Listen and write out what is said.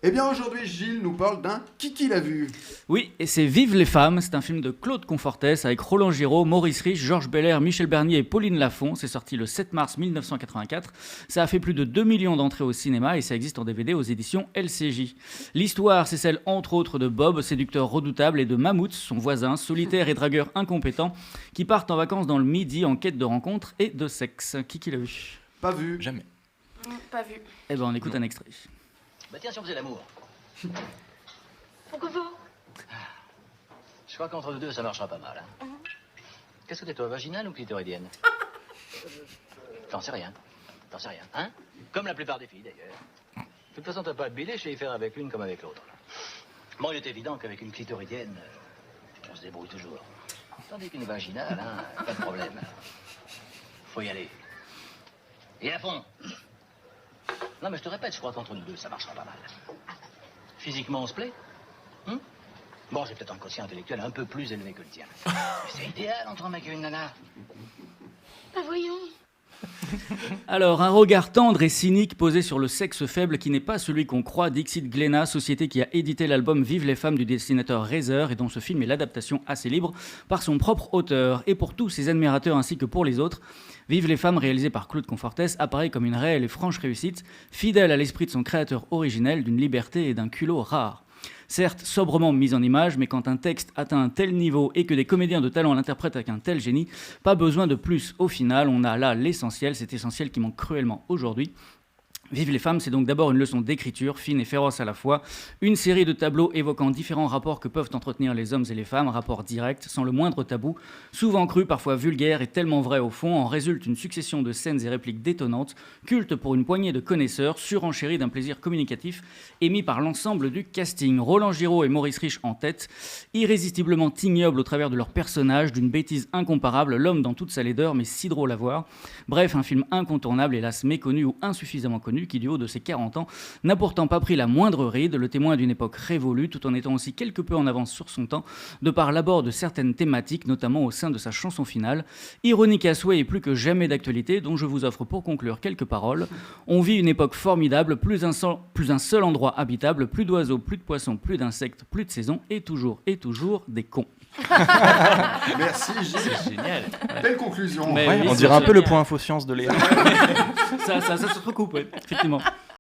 Eh bien aujourd'hui, Gilles nous parle d'un Kiki l'a vu. Oui, et c'est Vive les femmes, c'est un film de Claude Confortès avec Roland Giraud, Maurice Rich, Georges Belair, Michel Bernier et Pauline Lafont. C'est sorti le 7 mars 1984. Ça a fait plus de 2 millions d'entrées au cinéma et ça existe en DVD aux éditions LCJ. L'histoire, c'est celle entre autres de Bob, séducteur redoutable, et de Mammouth, son voisin, solitaire et dragueur incompétent, qui partent en vacances dans le Midi en quête de rencontres et de sexe. Qui l'a vu? Pas vu. Jamais. Pas vu. Eh ben on écoute un extrait. Bah tiens, si on faisait l'amour. Pourquoi vous? Je crois qu'entre nous deux, ça marchera pas mal. Hein. Qu'est-ce que t'es, toi, vaginale ou clitoridienne? J'en sais rien. T'en sais rien, hein? Comme la plupart des filles, d'ailleurs. De toute façon, t'as pas de bidet, je sais y faire avec l'une comme avec l'autre. Bon, il est évident qu'avec une clitoridienne, on se débrouille toujours. Tandis qu'une vaginale, hein, pas de problème. Faut y aller. Et à fond. Non, mais je te répète, je crois qu'entre nous deux, ça marchera pas mal. Physiquement, on se plaît? Bon, j'ai peut-être un quotient intellectuel un peu plus élevé que le tien. Mais c'est idéal entre un mec et une nana. Bah voyons. Alors, un regard tendre et cynique posé sur le sexe faible qui n'est pas celui qu'on croit, Dixit Glénat, société qui a édité l'album Vive les femmes du dessinateur Reiser et dont ce film est l'adaptation assez libre par son propre auteur. Et pour tous ses admirateurs ainsi que pour les autres, Vive les femmes, réalisé par Claude Confortès, apparaît comme une réelle et franche réussite, fidèle à l'esprit de son créateur originel, d'une liberté et d'un culot rare. Certes, sobrement mise en image, mais quand un texte atteint un tel niveau et que des comédiens de talent l'interprètent avec un tel génie, pas besoin de plus. Au final, on a là l'essentiel, cet essentiel qui manque cruellement aujourd'hui. Vive les femmes, c'est donc d'abord une leçon d'écriture, fine et féroce à la fois, une série de tableaux évoquant différents rapports que peuvent entretenir les hommes et les femmes, rapports directs, sans le moindre tabou, souvent crus, parfois vulgaires et tellement vrais au fond, en résulte une succession de scènes et répliques détonnantes, cultes pour une poignée de connaisseurs, surenchéris d'un plaisir communicatif, émis par l'ensemble du casting. Roland Giraud et Maurice Rich en tête, irrésistiblement ignobles au travers de leurs personnages, d'une bêtise incomparable, l'homme dans toute sa laideur, mais si drôle à voir. Bref, un film incontournable, hélas méconnu ou insuffisamment connu, qui du haut de ses 40 ans n'a pourtant pas pris la moindre ride, le témoin d'une époque révolue, tout en étant aussi quelque peu en avance sur son temps, de par l'abord de certaines thématiques, notamment au sein de sa chanson finale. Ironique à souhait et plus que jamais d'actualité, dont je vous offre pour conclure quelques paroles. On vit une époque formidable, plus un seul endroit habitable, plus d'oiseaux, plus de poissons, plus d'insectes, plus de saisons, et toujours des cons. Merci Gilles. C'est génial. Belle conclusion. Mais Ouais, oui, on c'est dirait un peu le génial. point info science de Léa. Ça se recoupe, ouais, effectivement.